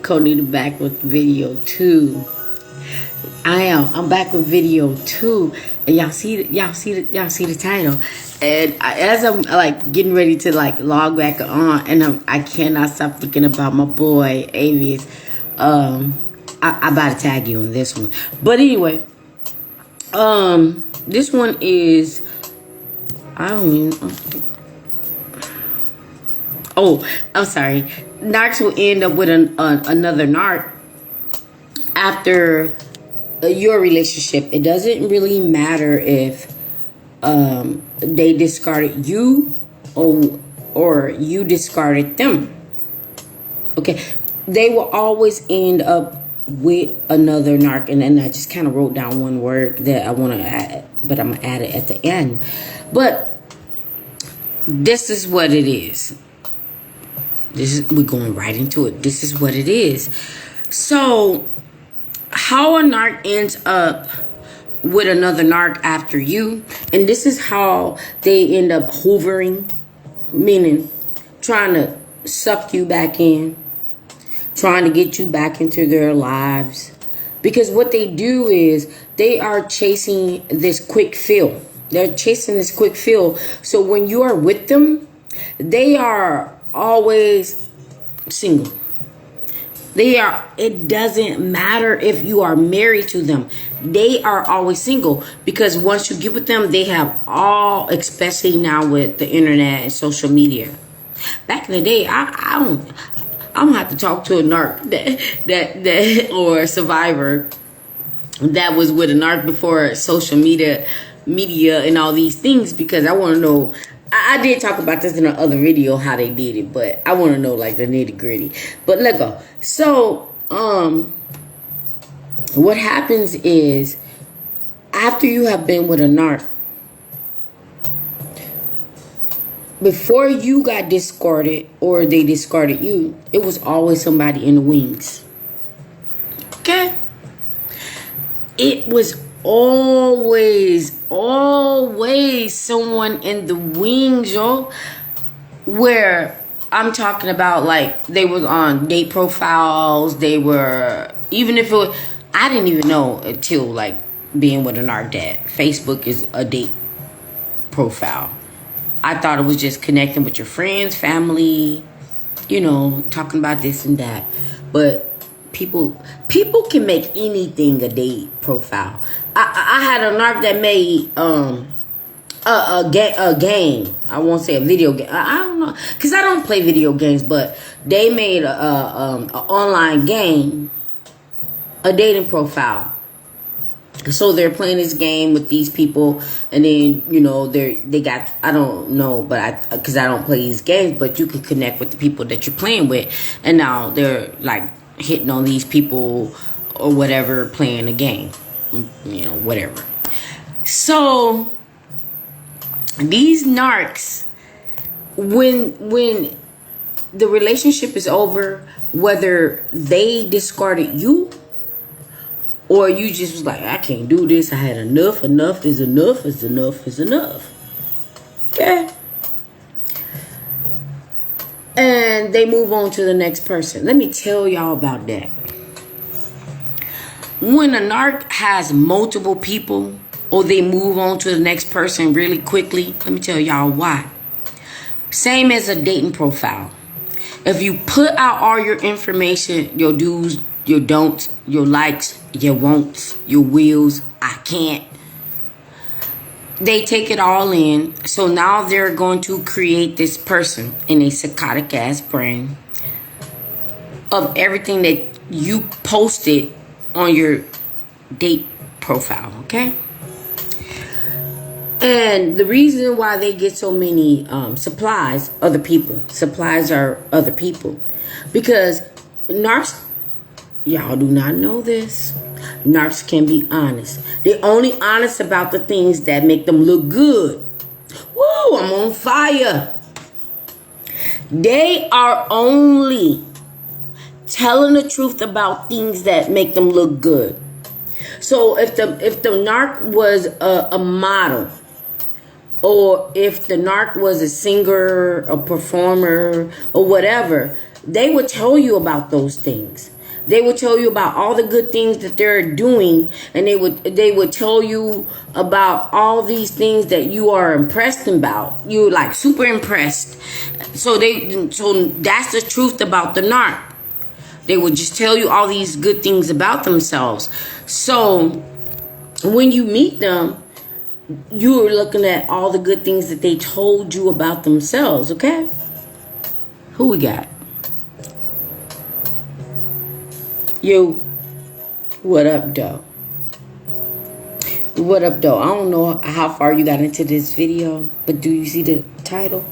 Connie back with video 2. I'm back with video 2, and y'all see the title. And as I'm like getting ready to like log back on, and I cannot stop thinking about my boy Avius. I about to tag you on this one, but anyway, this one is I don't even. Oh, I'm sorry. Narcs will end up with another narc after your relationship. It doesn't really matter if they discarded you or you discarded them. Okay, they will always end up with another narc, and then I just kind of wrote down one word that I want to add, but I'm gonna add it at the end. But this is what it is. We're going right into it. This is what it is. So, how a narc ends up with another narc after you, and this is how they end up hoovering, meaning trying to suck you back in, trying to get you back into their lives. Because what they do is they are chasing this quick fill. They're chasing this quick fill. So when you are with them, they are always single. It doesn't matter if you are married to them. They are always single, because once you get with them, they have all, especially now with the internet and social media. Back in the day, I don't have to talk to a narc that or a survivor that was with a narc before social media and all these things, because I want to know. I did talk about this in another video, how they did it, but I want to know like the nitty gritty. But let go. So, what happens is after you have been with a narc, before you got discarded or they discarded you, it was always somebody in the wings. Okay? It was always someone in the wings, yo. Where I'm talking about, like, they was on date profiles. They were, even if it was, I didn't even know until like being with an narc that Facebook is a date profile. I thought it was just connecting with your friends, family, talking about this and that. But people can make anything a date profile. I had a narc that made a game. I won't say a video game. I don't know, because I don't play video games. But they made a online game, a dating profile. So they're playing this game with these people, and then they got, I don't know, but because I don't play these games, but you can connect with the people that you're playing with, and now they're like hitting on these people or whatever, playing a game, whatever. So these narcs, when the relationship is over, whether they discarded you or you just was like, I can't do this, I had enough. Enough is enough is enough is enough. Okay? And they move on to the next person. Let me tell y'all about that. When a narc has multiple people, or they move on to the next person really quickly, let me tell y'all why. Same as a dating profile. If you put out all your information, your do's, your don'ts, your likes, your wants, your wills, I can't, they take it all in. So now they're going to create this person in a psychotic ass brain of everything that you posted on your date profile, okay? And the reason why they get so many supplies are other people. Because narcs, y'all do not know this, narcs can be honest. They're only honest about the things that make them look good. Woo, I'm on fire. They are only telling the truth about things that make them look good. So if the narc was a model, or if the narc was a singer, a performer, or whatever, they would tell you about those things. They would tell you about all the good things that they're doing, and they would tell you about all these things that you are impressed about. You're like super impressed. So that's the truth about the narc. They would just tell you all these good things about themselves. So when you meet them, you're looking at all the good things that they told you about themselves, okay? Who we got? You. What up, though? What up, though? I don't know how far you got into this video, but do you see the title?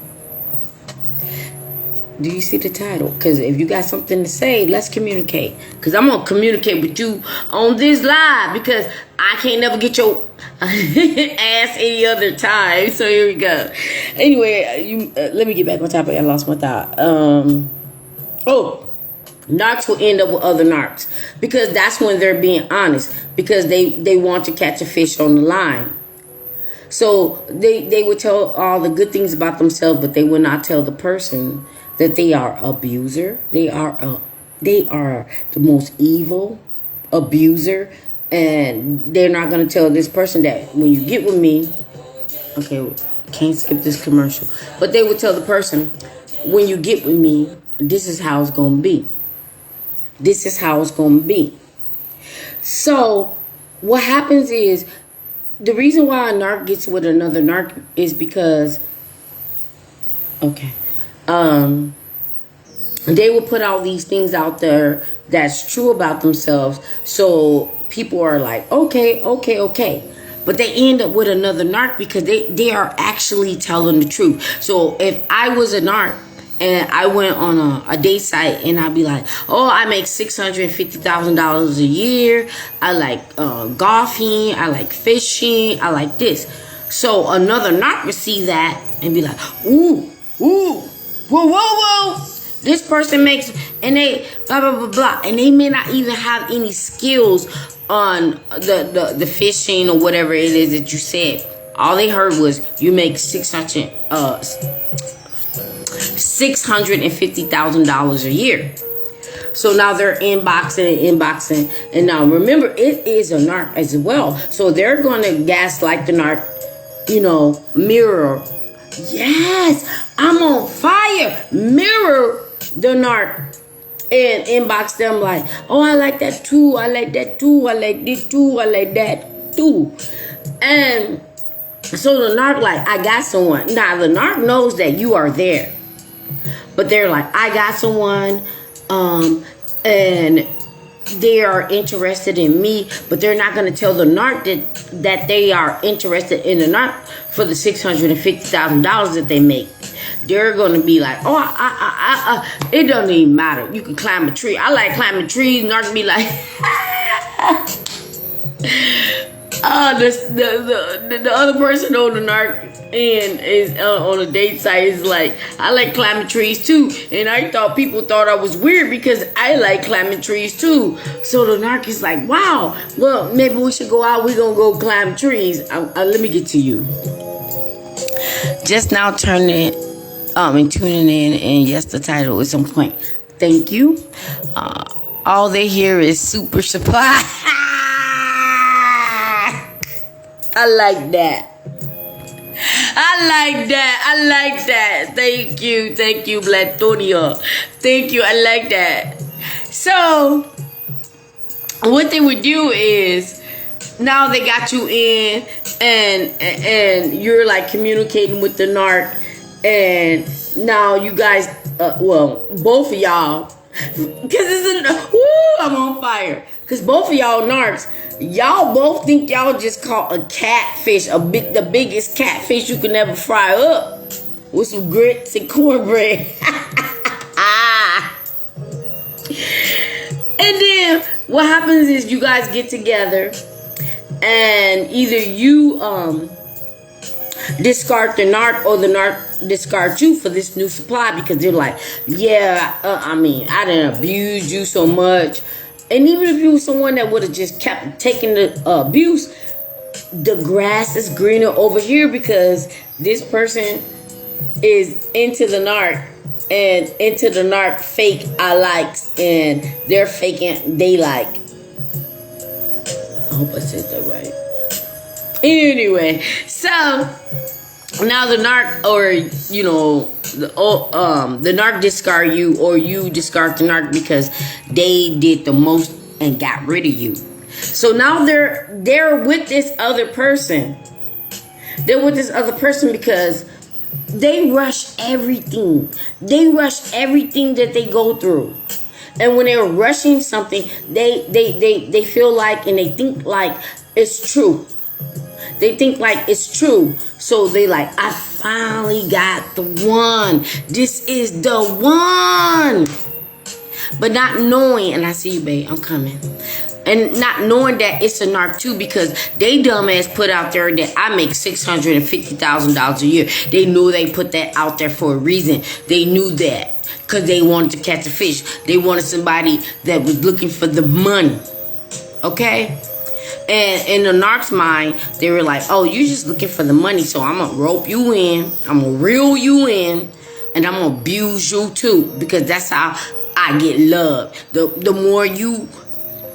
Do you see the title? Because if you got something to say, let's communicate. Because I'm going to communicate with you on this live, because I can't never get your ass any other time. So here we go. Anyway, let me get back on topic. I lost my thought. Narcs will end up with other narcs, because that's when they're being honest, because they want to catch a fish on the line. So they would tell all the good things about themselves, but they will not tell the person that they are abuser. They are the most evil abuser, and they're not going to tell this person that when you get with me, okay, can't skip this commercial, but they would tell the person, when you get with me, this is how it's going to be. This is how it's going to be. So what happens is, the reason why a narc gets with another narc is because, they will put all these things out there that's true about themselves. So people are like, okay. But they end up with another narc because they are actually telling the truth. So if I was a narc and I went on a date site and I'd be like, oh, I make $650,000 a year. I like golfing. I like fishing. I like this. So another narc would see that and be like, ooh, whoa. This person makes, and they blah, blah, blah, blah. And they may not even have any skills on the fishing or whatever it is that you said. All they heard was you make $650,000 a year. So now they're inboxing. And now remember, it is a narc as well. So they're going to gaslight the narc, mirror. Yes, I'm on fire. Mirror the narc and inbox them like, oh, I like that too. I like that too. I like this too. I like that too. And so the narc like, I got someone. Now the narc knows that you are there, but they're like, I got someone, and they are interested in me, but they're not going to tell the narc that they are interested in the narc for the $650,000 that they make. They're going to be like, oh, it doesn't even matter. You can climb a tree. I like climbing trees. Narc be like, the other person on the narc and is on a date site is like, I like climbing trees too, and I people thought I was weird because I like climbing trees too. So the narc is like, wow, well, maybe we should go out. We're gonna go climb trees. Let me get to you. Just now turning and tuning in, and yes, the title is on point. Thank you. All they hear is super supply. I like that. I like that. Thank you, Blatonia. Thank you. I like that. So, what they would do is, now they got you in, and you're like communicating with the narc, and now you guys, both of y'all, because I'm on fire, because both of y'all narcs. Y'all both think y'all just caught a catfish, the biggest catfish you can ever fry up with some grits and cornbread. And then what happens is you guys get together, and either you discard the narc, or the narc discard you for this new supply, because they're like, yeah, I didn't abuse you so much. And even if you were someone that would have just kept taking the abuse, the grass is greener over here, because this person is into the narc and into the narc fake I likes, and they're faking they like. I hope I said that right. Anyway, so now the narc, or the narc discard you, or you discard the narc because they did the most and got rid of you. So now they're with this other person. They're with this other person because they rush everything. They rush everything that they go through. And when they're rushing something, they feel like, and they think like it's true. They think like it's true. So they like, I finally got the one. This is the one. But not knowing, and I see you, babe, I'm coming. And not knowing that it's a narc too, because they dumbass put out there that I make $650,000 a year. They knew they put that out there for a reason. They knew that because they wanted to catch a fish. They wanted somebody that was looking for the money. Okay? And in the narc's mind, they were like, oh, you're just looking for the money, so I'm going to rope you in. I'm going to reel you in. And I'm going to abuse you too, because that's how I get love. The more you...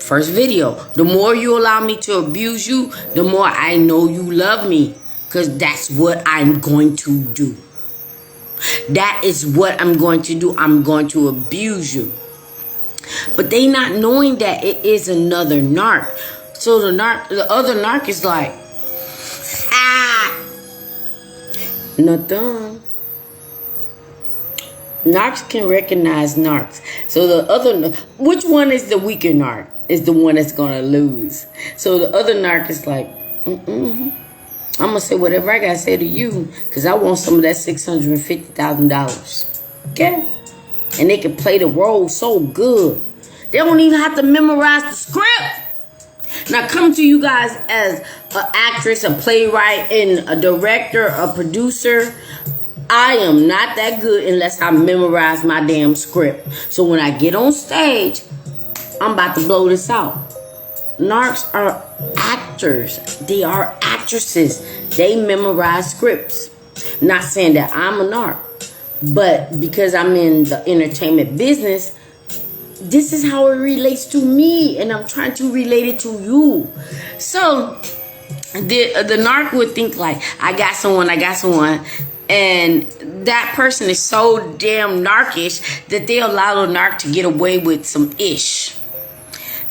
First video, the more you allow me to abuse you, the more I know you love me. Because that's what I'm going to do. That is what I'm going to do. I'm going to abuse you. But they not knowing that it is another narc. So the other narc is like, not done. Narcs can recognize narcs. So the other, which one is the weaker narc? Is the one that's gonna lose. So the other narc is like, I'm gonna say whatever I gotta say to you, because I want some of that $650,000. Okay? And they can play the role so good. They don't even have to memorize the script. Now, come to you guys as an actress, a playwright, and a director, a producer. I am not that good unless I memorize my damn script. So when I get on stage, I'm about to blow this out. Narcs are actors. They are actresses. They memorize scripts. Not saying that I'm a narc, but because I'm in the entertainment business, this is how it relates to me, and I'm trying to relate it to you. So the narc would think like, I got someone, and that person is so damn narcish that they allow the narc to get away with some ish.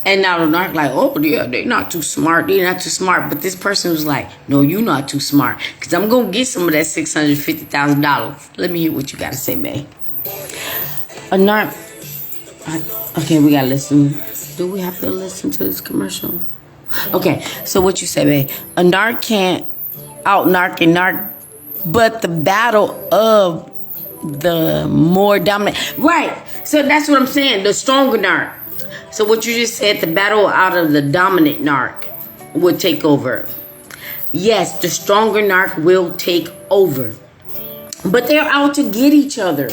And now the narc like, oh yeah, they're not too smart. But this person was like, no, you're not too smart, because I'm going to get some of that $650,000. Let me hear what you got to say, babe. A narc. Okay, we got to listen. Do we have to listen to this commercial? Okay, so what you say, babe? A narc can't out-narc a narc, but the battle of the more dominant. Right, so that's what I'm saying, the stronger narc. So what you just said, the battle out of the dominant narc would take over. Yes, the stronger narc will take over. But they're out to get each other.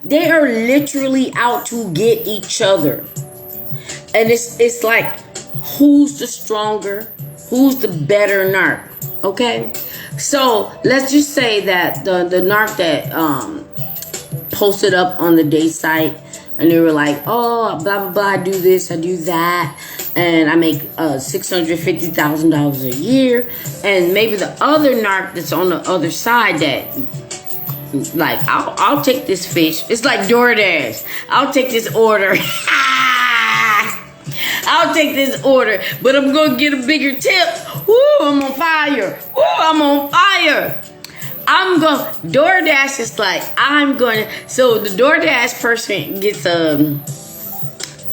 They are literally out to get each other. And it's like, who's the stronger? Who's the better narc? Okay? So let's just say that the narc that posted up on the date site, and they were like, oh, blah, blah, blah, I do this, I do that, and I make $650,000 a year. And maybe the other narc that's on the other side that, like, I'll take this fish. It's like DoorDash. I'll take this order. I'll take this order, but I'm going to get a bigger tip. Woo, I'm on fire. Woo, I'm on fire. DoorDash is like, so the DoorDash person gets a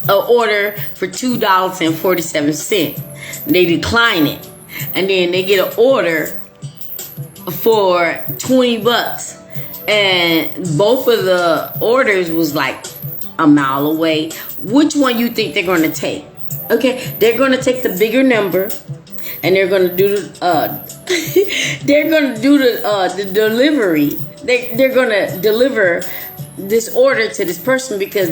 order for $2.47. They decline it. And then they get an order for $20. And both of the orders was like a mile away. Which one you think they're going to take? Okay, they're going to take the bigger number. And they're gonna do the delivery. They're gonna deliver this order to this person because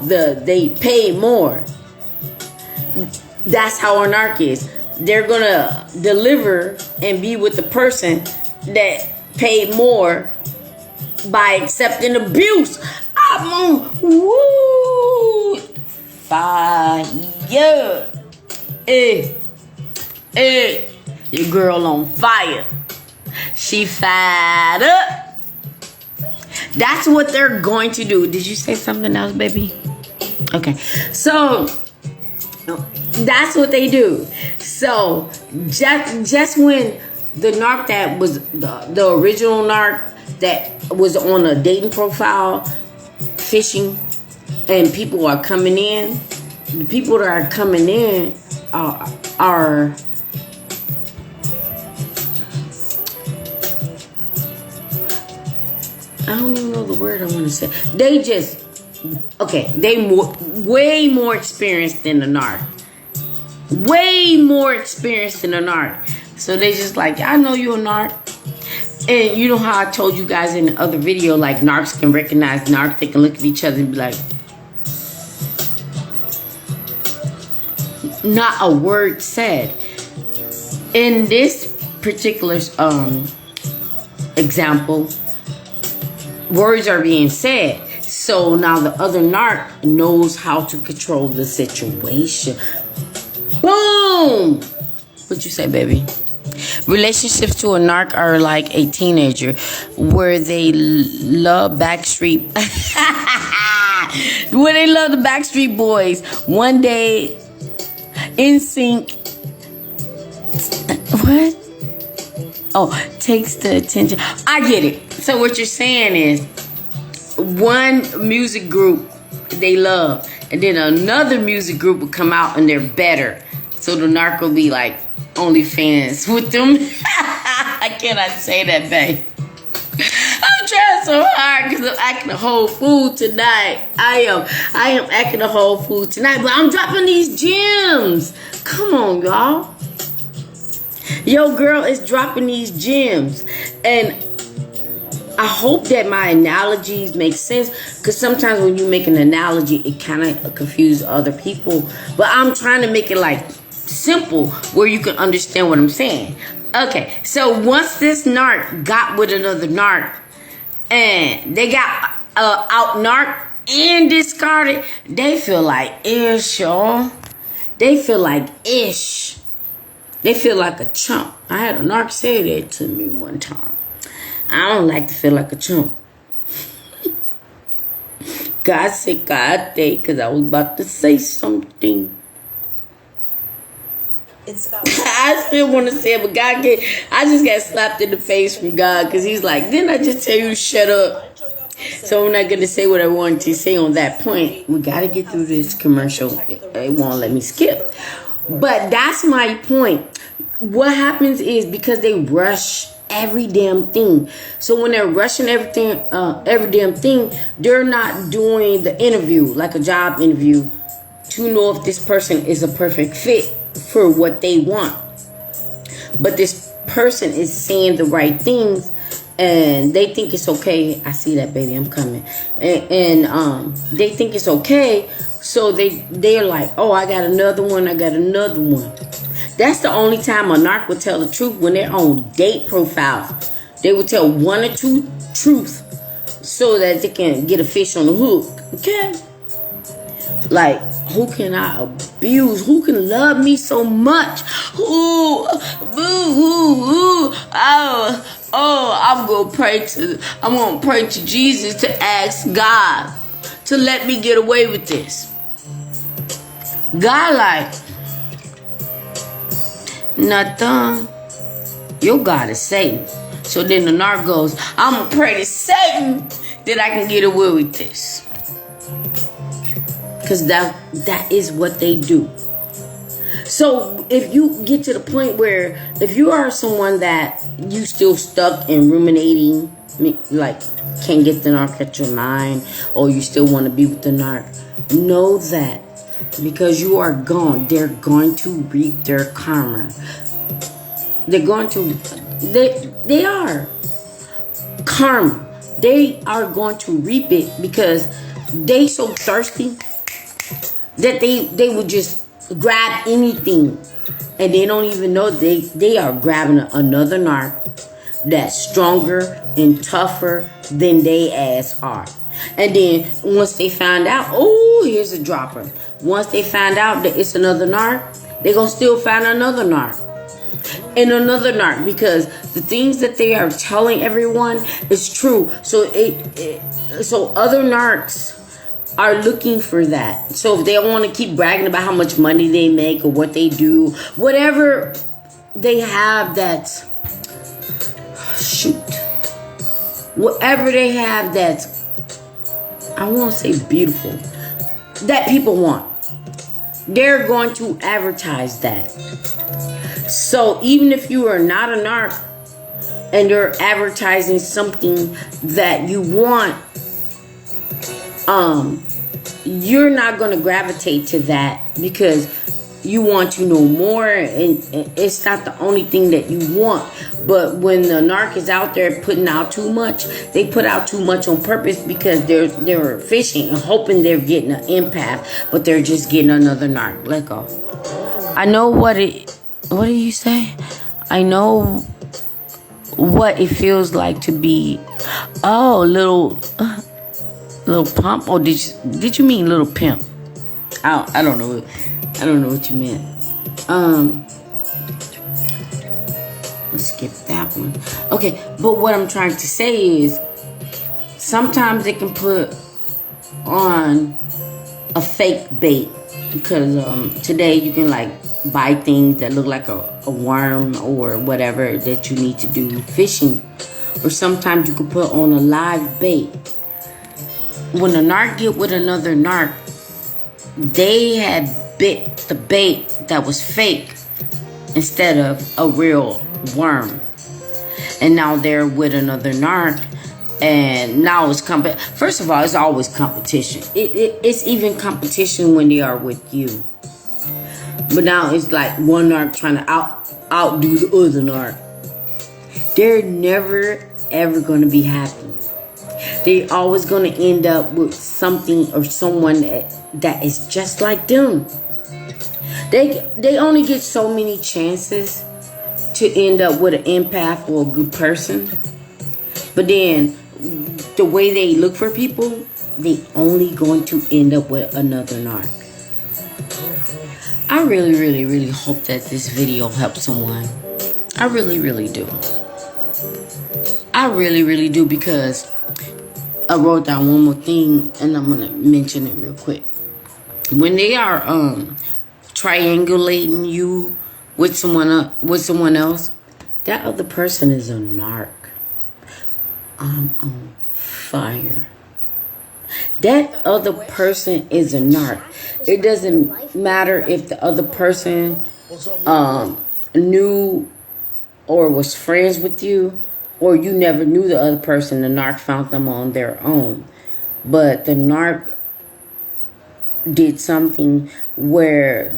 they pay more. That's how a narc is. They're gonna deliver and be with the person that paid more by accepting abuse. I'm on fire. Your girl on fire. She fired up. That's what they're going to do. Did you say something else, baby? Okay. So that's what they do. So just when the narc that was the original narc that was on a dating profile fishing, and people are coming in, the people that are coming in are I don't even know the word I want to say. They just they way more experienced than the narc. Way more experienced than a narc. So they just like, I know you're a narc. And you know how I told you guys in the other video, like narcs can recognize narcs. They can look at each other and be like, not a word said. In this particular example, words are being said. So now the other narc knows how to control the situation. Boom! What you say, baby? Relationships to a narc are like a teenager where they love Backstreet. Where they love the Backstreet Boys. One day, NSYNC. What? Oh, takes the attention. I get it. So what you're saying is one music group they love, and then another music group will come out and they're better. So the narc will be like OnlyFans with them. I cannot say that, babe. I'm trying so hard because I'm acting a whole fool tonight. I am acting a whole fool tonight, but I'm dropping these gems. Come on, y'all. Yo, girl is dropping these gems. And I hope that my analogies make sense, because sometimes when you make an analogy, it kind of confuses other people. But I'm trying to make it like simple where you can understand what I'm saying. Okay, so once this narc got with another narc and they got out narc and discarded, they feel like ish, y'all. They feel like ish. They feel like a chump. I had a narc say that to me one time. I don't like to feel like a chump. God said God day, because I was about to say something. I still want to say it, but I just got slapped in the face from God, because he's like, didn't I just tell you to shut up? So I'm not going to say what I wanted to say on that point. We got to get through this commercial. It won't let me skip. But that's my point. What happens is because they rush every damn thing. So when they're rushing every damn thing, they're not doing the interview, like a job interview, to know if this person is a perfect fit for what they want. But this person is saying the right things, and they think it's okay. I see that, baby. I'm coming. And they think it's okay. So they're like, oh, I got another one. That's the only time a narc will tell the truth, when they're on date profiles. They will tell one or two truths so that they can get a fish on the hook. Okay? Like, who can I abuse? Who can love me so much? I'm gonna pray to Jesus to ask God to let me get away with this. God like, nothing. Your God is Satan. So then the narc goes, I'm gonna pray to Satan that I can get away with this. Because that is what they do. So if you get to the point where, if you are someone that you still stuck in ruminating, like can't get the narc at your mind, or you still want to be with the narc, know that because you are gone, they're going to reap their karma. They are karma. They are going to reap it because they so thirsty that they would just grab anything, and they don't even know they are grabbing another narc that's stronger and tougher than they ass are. And then once they find out, oh, here's a dropper. Once they find out that it's another narc, they're going to still find another narc. And another narc, because the things that they are telling everyone is true. So so other narcs are looking for that. So if they want to keep bragging about how much money they make or what they do, whatever they have that's whatever they have that's, I won't say beautiful, that people want, they're going to advertise that. So even if you are not a narc and you're advertising something that you want, you're not going to gravitate to that because you want to know more, and it's not the only thing that you want. But when the narc is out there putting out too much, they put out too much on purpose because they're fishing and hoping they're getting an empath, but they're just getting another narc. Let go. I know what do you say? I know what it feels like to be, little pump. Or did you mean little pimp? I don't know. I don't know what you meant. Let's skip that one. Okay, but what I'm trying to say is sometimes they can put on a fake bait, because today you can like buy things that look like a worm or whatever that you need to do fishing, or sometimes you can put on a live bait. When a narc get with another narc, they had bit the bait that was fake instead of a real worm, and now they're with another narc, and now it's first of all, it's always competition. It's even competition when they are with you, but now it's like one narc trying to outdo the other narc. They're never ever going to be happy. They're always going to end up with something or someone that is just like them. They only get so many chances to end up with an empath or a good person. But then the way they look for people, they only going to end up with another narc. I really, really, really hope that this video helps someone. I really, really do. I really, really do, because I wrote down one more thing and I'm going to mention it real quick. When they are triangulating you with someone else, that other person is a narc. I'm on fire. That other person is a narc. It doesn't matter if the other person knew or was friends with you, or you never knew the other person. The narc found them on their own. But the narc did something where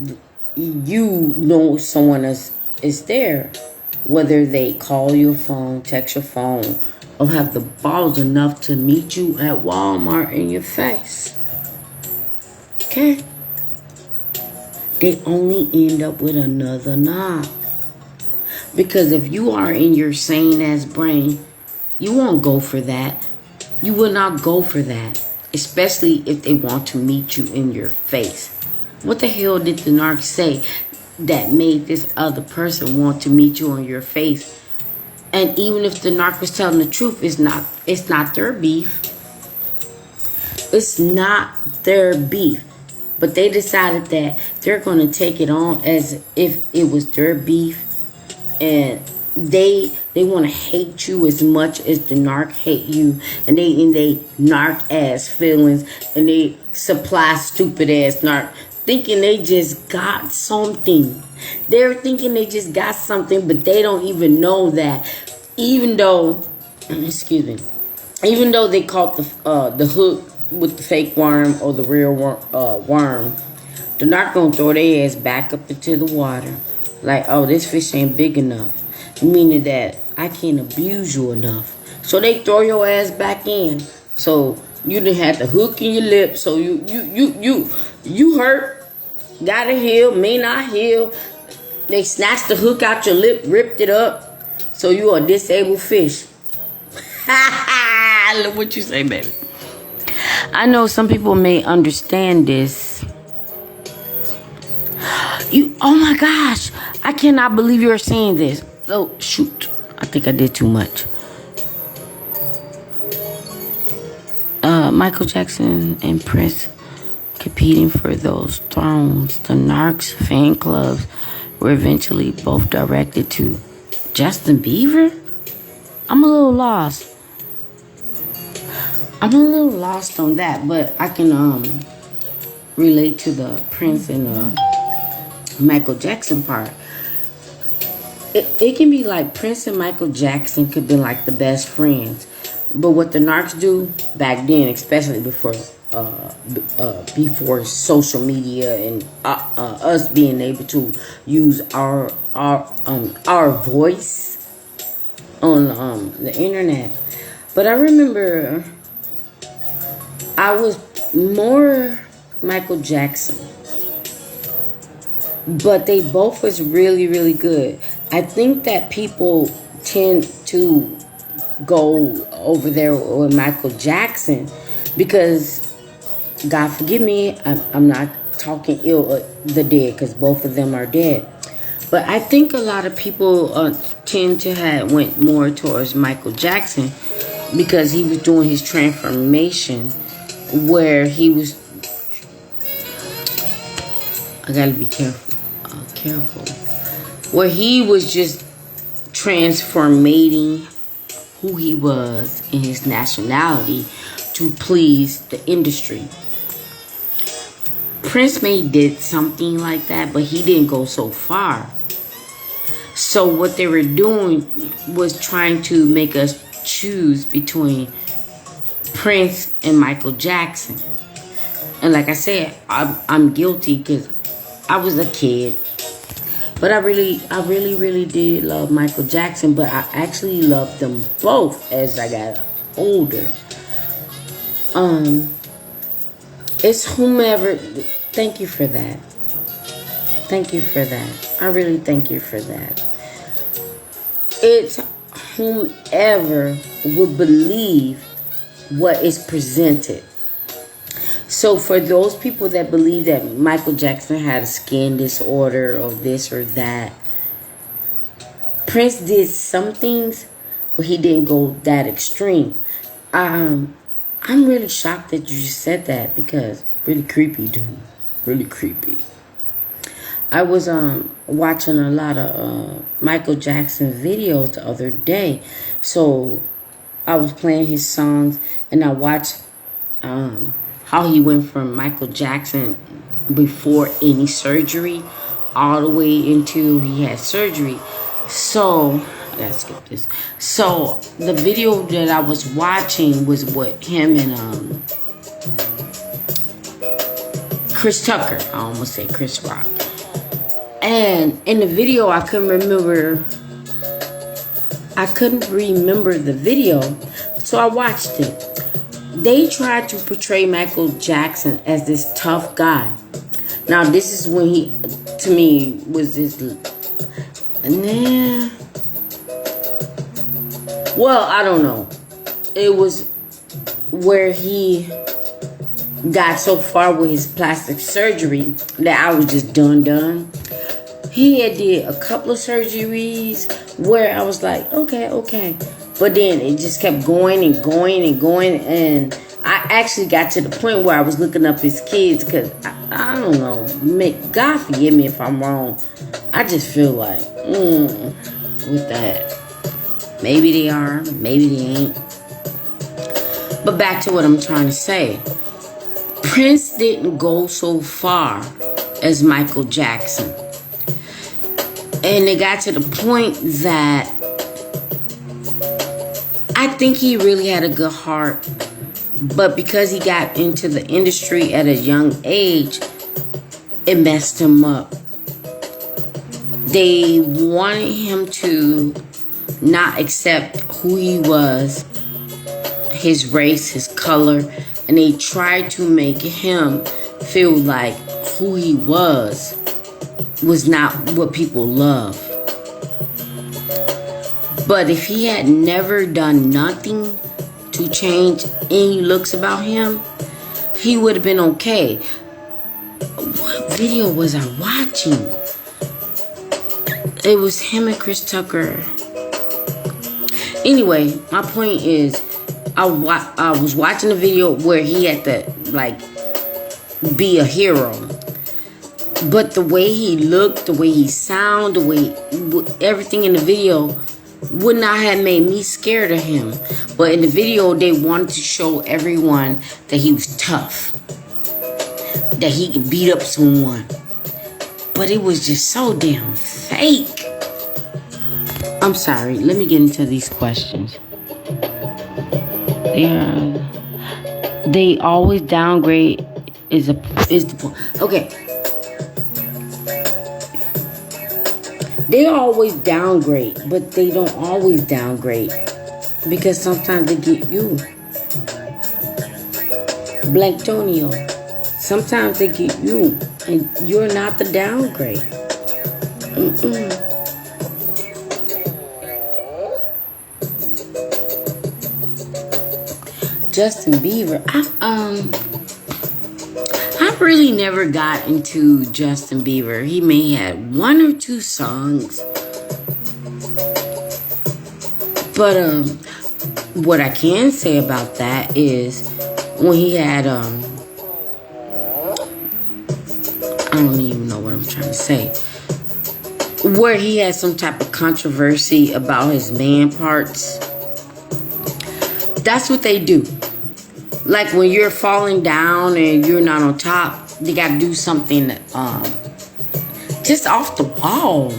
you know someone is there, whether they call your phone, text your phone, or have the balls enough to meet you at Walmart in your face. Okay? They only end up with another knob. Because if you are in your sane ass brain, you won't go for that. You will not go for that. Especially if they want to meet you in your face. What the hell did the narc say that made this other person want to meet you on your face? And even if the narc was telling the truth, it's not their beef. It's not their beef. But they decided that they're going to take it on as if it was their beef. And they want to hate you as much as the narc hate you. And they narc ass feelings. And they supply stupid ass narc. Thinking they just got something. They're thinking they just got something, but they don't even know that. Even though, even though they caught the hook with the fake worm or the real worm, the narc gonna throw their ass back up into the water. Like, oh, this fish ain't big enough. Meaning that I can't abuse you enough. So they throw your ass back in. So you done had the hook in your lip. So you hurt. Gotta heal, may not heal. They snatched the hook out your lip, ripped it up. So you are a disabled fish. Look what you say, baby. I know some people may understand this. Oh my gosh, I cannot believe you're saying this. Oh, shoot. I think I did too much. Michael Jackson and Prince competing for those thrones. The Narcs fan clubs were eventually both directed to Justin Bieber? I'm a little lost. I'm a little lost on that, but I can relate to the Prince and Michael Jackson part. It can be like Prince and Michael Jackson could be like the best friends. But what the Narcs do back then, especially before social media and us being able to use our voice on the internet. But I remember I was more Michael Jackson, but they both was really, really good. I think that people tend to go over there with Michael Jackson because, God forgive me, I'm not talking ill of the dead because both of them are dead. But I think a lot of people tend to went more towards Michael Jackson because he was doing his transformation where he was. I gotta be careful. Where he was just transforming who he was in his nationality to please the industry. Prince may did something like that, but he didn't go so far. So what they were doing was trying to make us choose between Prince and Michael Jackson. And like I said, I'm guilty because I was a kid. But I really did love Michael Jackson, but I actually loved them both as I got older. It's whomever. Thank you for that. Thank you for that. I really thank you for that. It's whomever would believe what is presented. So for those people that believe that Michael Jackson had a skin disorder or this or that, Prince did some things, but he didn't go that extreme. I'm really shocked that you just said that because really creepy, dude. Really creepy. I was watching a lot of Michael Jackson videos the other day. So I was playing his songs and I watched how he went from Michael Jackson before any surgery all the way into he had surgery. So, I gotta skip this. So, the video that I was watching was what him and Chris Tucker. I almost say Chris Rock. And in the video, I couldn't remember the video. So I watched it. They tried to portray Michael Jackson as this tough guy. Now, this is when he, to me, was this. Well, I don't know. It was where he got so far with his plastic surgery that I was just done. He had did a couple of surgeries where I was like, okay. But then it just kept going. And I actually got to the point where I was looking up his kids because, I don't know. God forgive me if I'm wrong. I just feel like, with that. Maybe they are. Maybe they ain't. But back to what I'm trying to say. Prince didn't go so far as Michael Jackson. And it got to the point that I think he really had a good heart. But because he got into the industry at a young age, it messed him up. They wanted him to not accept who he was, his race, his color, and they tried to make him feel like who he was not what people love. But if he had never done nothing to change any looks about him, he would have been okay. What video was I watching? It was him and Chris Tucker. Anyway, my point is, I was watching a video where he had to, like, be a hero. But the way he looked, the way he sounded, the way everything in the video would not have made me scared of him. But in the video, they wanted to show everyone that he was tough, that he could beat up someone. But it was just so damn fake. I'm sorry. Let me get into these questions. They always downgrade is the point. Okay. They always downgrade, but they don't always downgrade because sometimes they get you. Blanktonio. Sometimes they get you, and you're not the downgrade. Justin Bieber. I really never got into Justin Bieber. He may have one or two songs. But what I can say about that is when he had I don't even know what I'm trying to say. Where he had some type of controversy about his man parts. That's what they do. Like when you're falling down and you're not on top, they gotta do something just off the wall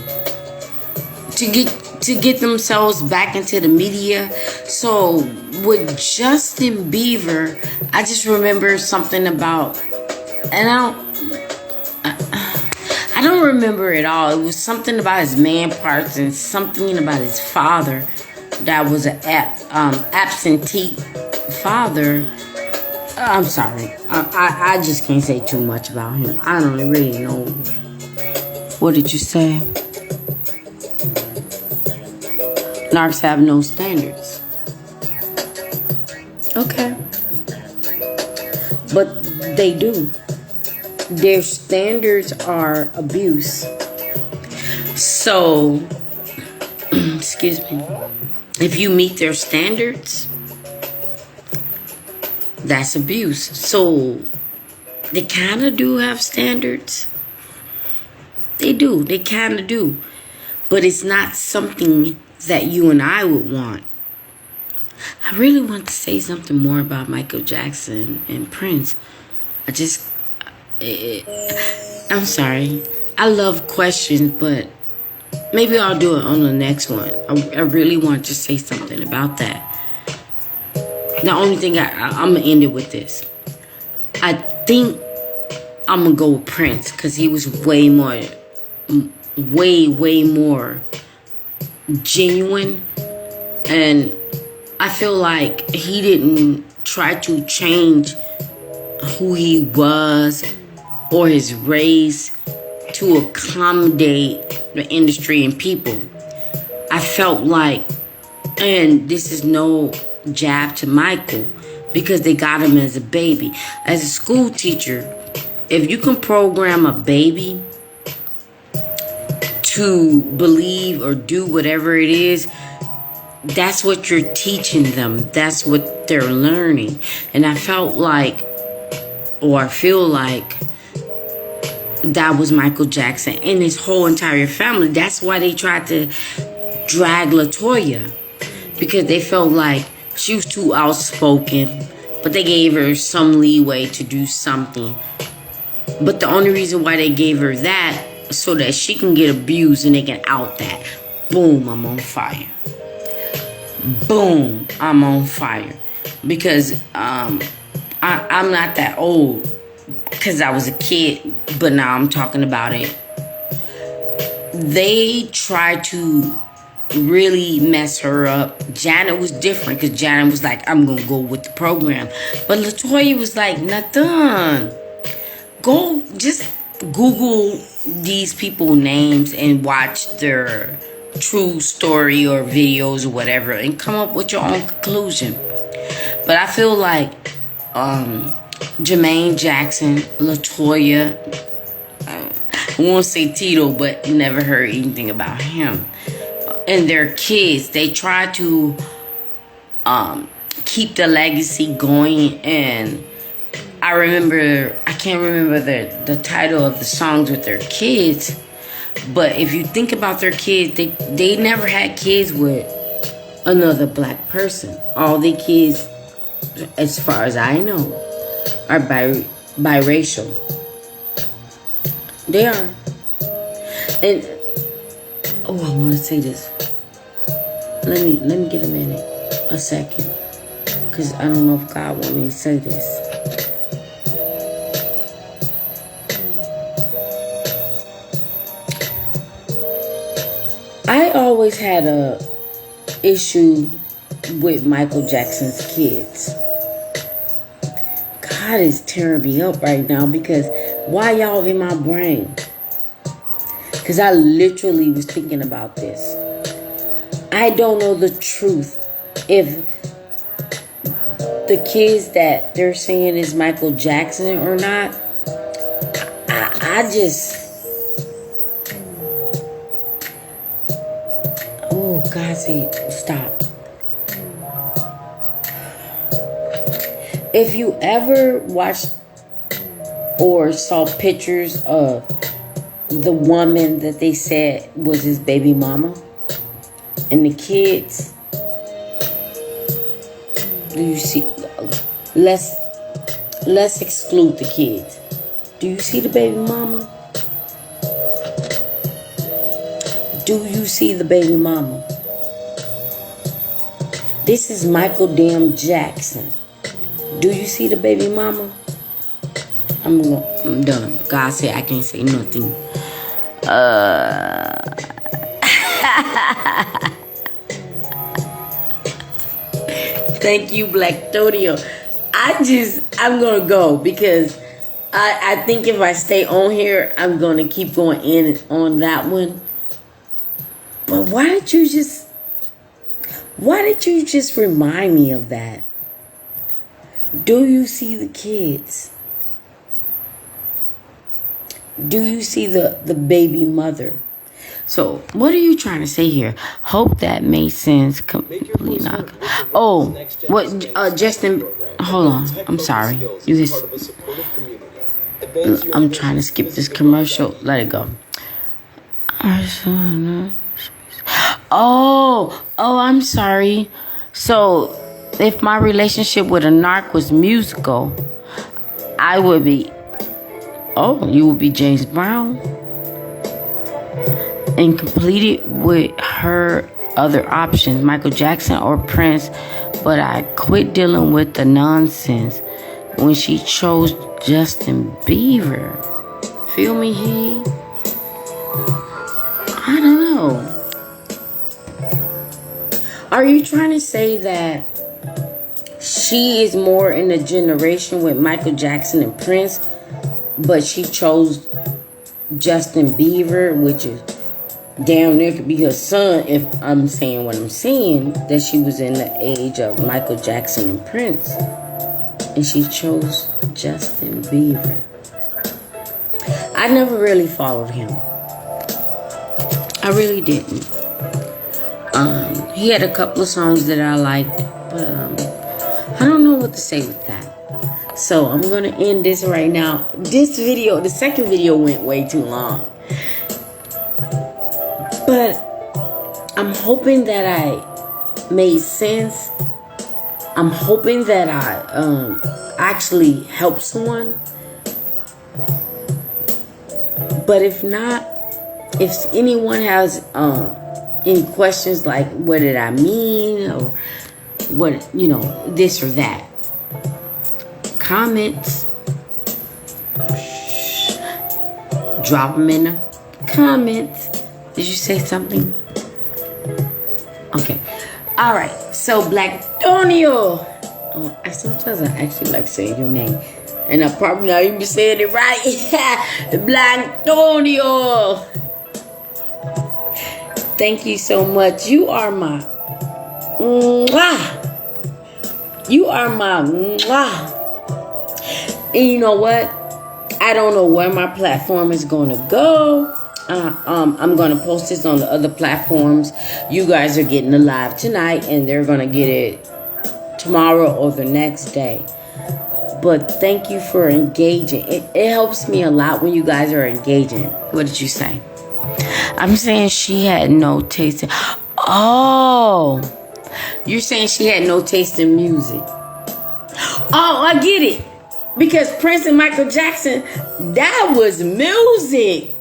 to get themselves back into the media. So with Justin Bieber, I just remember something about, and I don't remember it all. It was something about his man parts and something about his father that was an absentee father. I'm sorry. I just can't say too much about him. I don't really know. What did you say? Narcs have no standards. Okay. But they do. Their standards are abuse. So, excuse me. If you meet their standards, that's abuse. So they kind of do have standards. They do. They kind of do. But it's not something that you and I would want. I really want to say something more about Michael Jackson and Prince. I'm sorry. I love questions, but maybe I'll do it on the next one. I really want to say something about that. The only thing I'm going to end it with this. I think I'm going to go with Prince because he was way more genuine. And I feel like he didn't try to change who he was or his race to accommodate the industry and people. I felt like, and this is no jab to Michael, because they got him as a baby. As a school teacher, if you can program a baby to believe or do whatever it is, that's what you're teaching them. That's what they're learning. And I felt like, or I feel like, that was Michael Jackson and his whole entire family. That's why they tried to drag LaToya, because they felt like she was too outspoken, but they gave her some leeway to do something. But the only reason why they gave her that, so that she can get abused and they can out that. Boom, I'm on fire. Boom, I'm on fire. Because I'm not that old, because I was a kid, but now I'm talking about it. They tried to really mess her up. Janet was different, because Janet was like, I'm going to go with the program. But LaToya was like, nothing. Go, just Google these people's names and watch their true story or videos or whatever and come up with your own conclusion. But I feel like Jermaine Jackson, LaToya, I won't say Tito, but never heard anything about him, and their kids, they try to keep the legacy going. And I can't remember the title of the songs with their kids, but if you think about their kids, they never had kids with another black person. All the kids, as far as I know, are biracial. They are. And I want to say this. Let me get a second, because I don't know if God want me to say this. I always had a issue with Michael Jackson's kids. God is tearing me up right now, because why y'all in my brain? Because I literally was thinking about this. I don't know the truth if the kids that they're saying is Michael Jackson or not. I just... Oh, God, say stop. If you ever watched or saw pictures of the woman that they said was his baby mama and the kids, do you see? Let's exclude the kids. Do you see the baby mama? Do you see the baby mama? This is Michael damn Jackson. Do you see the baby mama? I'm done. God said I can't say nothing. Thank you, Black Todio. I'm gonna go, because I think if I stay on here, I'm gonna keep going in on that one. But why did you just remind me of that? Do you see the kids? Do you see the baby mother? So, what are you trying to say here? Hope that made sense. Completely not. Oh, what? Justin, hold on. I'm sorry. I'm trying to skip this commercial. Let it go. Oh, I'm sorry. So, if my relationship with a narc was musical, I would be... Oh, you would be James Brown. And completed with her other options, Michael Jackson or Prince. But I quit dealing with the nonsense when she chose Justin Bieber. Feel me, he? I don't know. Are you trying to say that she is more in the generation with Michael Jackson and Prince, but she chose Justin Bieber, which is down there, could be her son, if I'm saying what I'm saying, that she was in the age of Michael Jackson and Prince, and she chose Justin Bieber? I never really followed him. I really didn't. He had a couple of songs that I liked, but I don't know what to say with that. So I'm going to end this right now. This video, the second video, went way too long. But I'm hoping that I made sense. I'm hoping that I actually helped someone. But if not, if anyone has any questions like what did I mean, or what, this or that, comments, drop them in the comments. Did you say something? Okay. All right. So, Black Tonio. Sometimes I actually like saying your name, and I probably not even saying it right. Black Tonio. Thank you so much. You are my mwah. You are my mwah. And you know what? I don't know where my platform is going to go. I'm going to post this on the other platforms. You guys are getting it live tonight, and they're going to get it tomorrow or the next day. But thank you for engaging. It helps me a lot when you guys are engaging. What did you say? I'm saying she had no taste. Oh, you're saying she had no taste in music. Oh, I get it. Because Prince and Michael Jackson, that was music.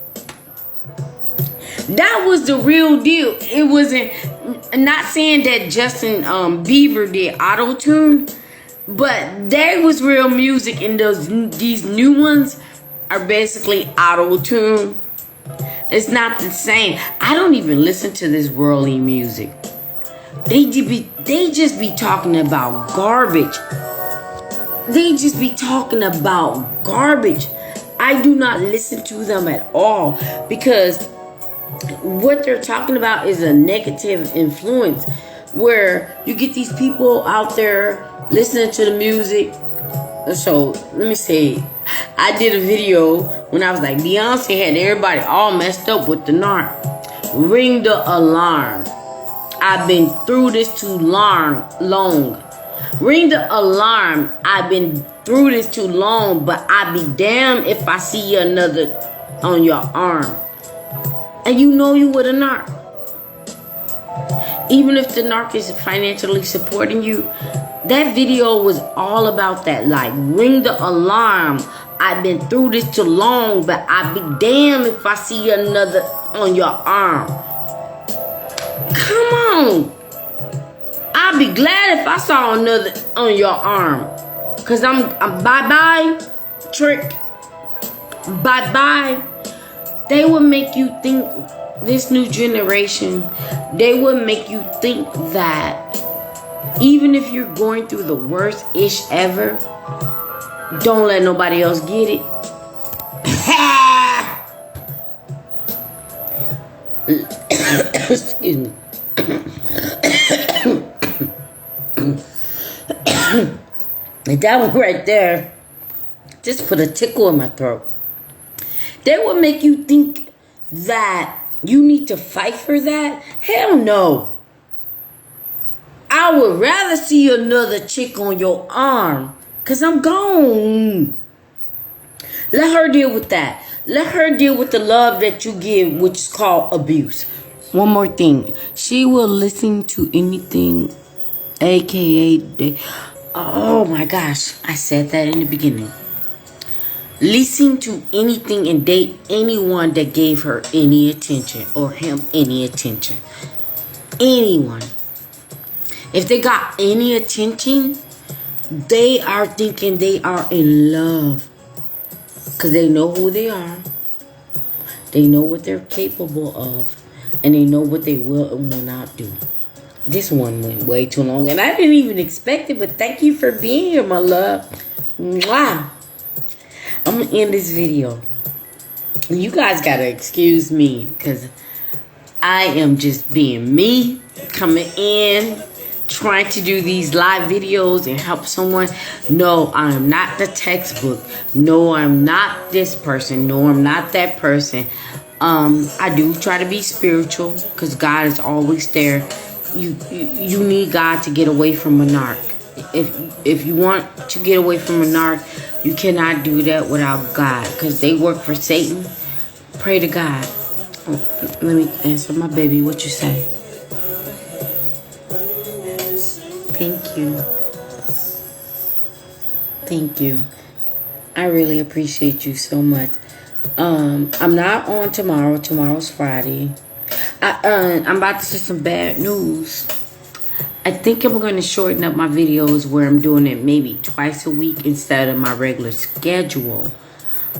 That was the real deal. It wasn't, not saying that Justin Bieber did auto-tune, but there was real music, and these new ones are basically auto-tune. It's not the same. I don't even listen to this worldly music. They just be talking about garbage. They just be talking about garbage. I do not listen to them at all, because what they're talking about is a negative influence, where you get these people out there listening to the music. So let me say, I did a video when I was like, Beyonce had everybody all messed up with the narc. Ring the alarm. I've been through this too long. Ring the alarm. I've been through this too long, but I be damned if I see another on your arm. And you know you with a narc. Even if the narc is financially supporting you, that video was all about that. Like, ring the alarm. I've been through this too long, but I be damned if I see another on your arm. Come on. I'd be glad if I saw another on your arm. Cause I'm bye-bye, trick. Bye-bye. They will make you think, this new generation, they will make you think that even if you're going through the worst ish ever, don't let nobody else get it. Excuse me. That one right there just put a tickle in my throat. They will make you think that you need to fight for that. Hell no. I would rather see another chick on your arm, because I'm gone. Let her deal with that. Let her deal with the love that you give, which is called abuse. One more thing. She will listen to anything, aka... Oh my gosh. I said that in the beginning. Listen to anything and date anyone that gave her any attention or him any attention. Anyone. If they got any attention, they are thinking they are in love. Because they know who they are. They know what they're capable of. And they know what they will and will not do. This one went way too long. And I didn't even expect it. But thank you for being here, my love. Mwah. I'm going to end this video. You guys got to excuse me. Because I am just being me. Coming in. Trying to do these live videos and help someone. No, I am not the textbook. No, I'm not this person. No, I'm not that person. I do try to be spiritual because God is always there. You need God to get away from a narc. If you want to get away from a narc, you cannot do that without God, because they work for Satan. Pray to God. Oh, let me answer my baby. What you say? Thank you. Thank you. I really appreciate you so much. I'm not on tomorrow. Tomorrow's Friday. I'm about to say some bad news. I think I'm going to shorten up my videos where I'm doing it maybe twice a week instead of my regular schedule.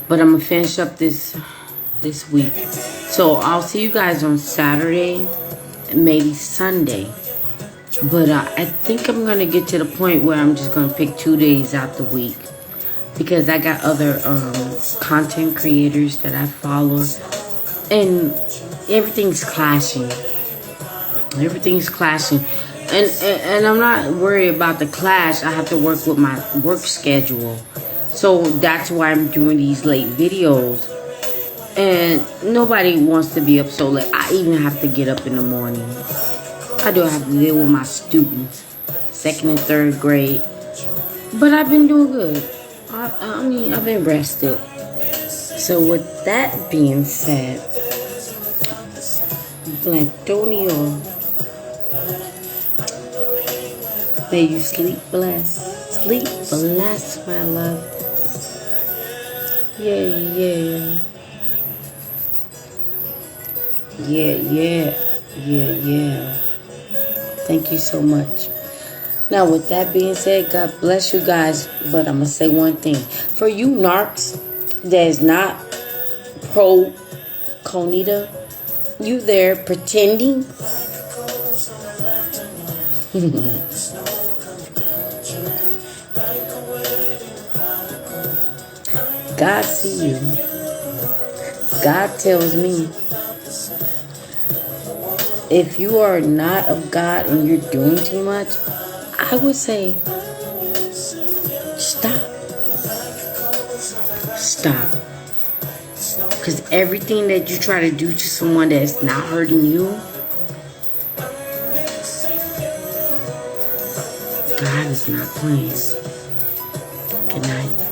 But I'm going to finish up this week. So I'll see you guys on Saturday, maybe Sunday. But I think I'm going to get to the point where I'm just going to pick 2 days out the week. Because I got other content creators that I follow. And everything's clashing. Everything's clashing. And I'm not worried about the clash. I have to work with my work schedule. So that's why I'm doing these late videos. And nobody wants to be up so late. I even have to get up in the morning. I do have to deal with my students, 2nd and 3rd grade. But I've been doing good. I mean, I've been rested. So with that being said, Antonio, may you sleep blessed. Sleep blessed, my love. Yeah. Thank you so much. Now, with that being said, God bless you guys. But I'm going to say one thing. For you narcs that is not pro Conita, you there pretending. God see you. God tells me, if you are not of God and you're doing too much, I would say, stop. Stop. Because everything that you try to do to someone that's not hurting you, God is not playing. Good night.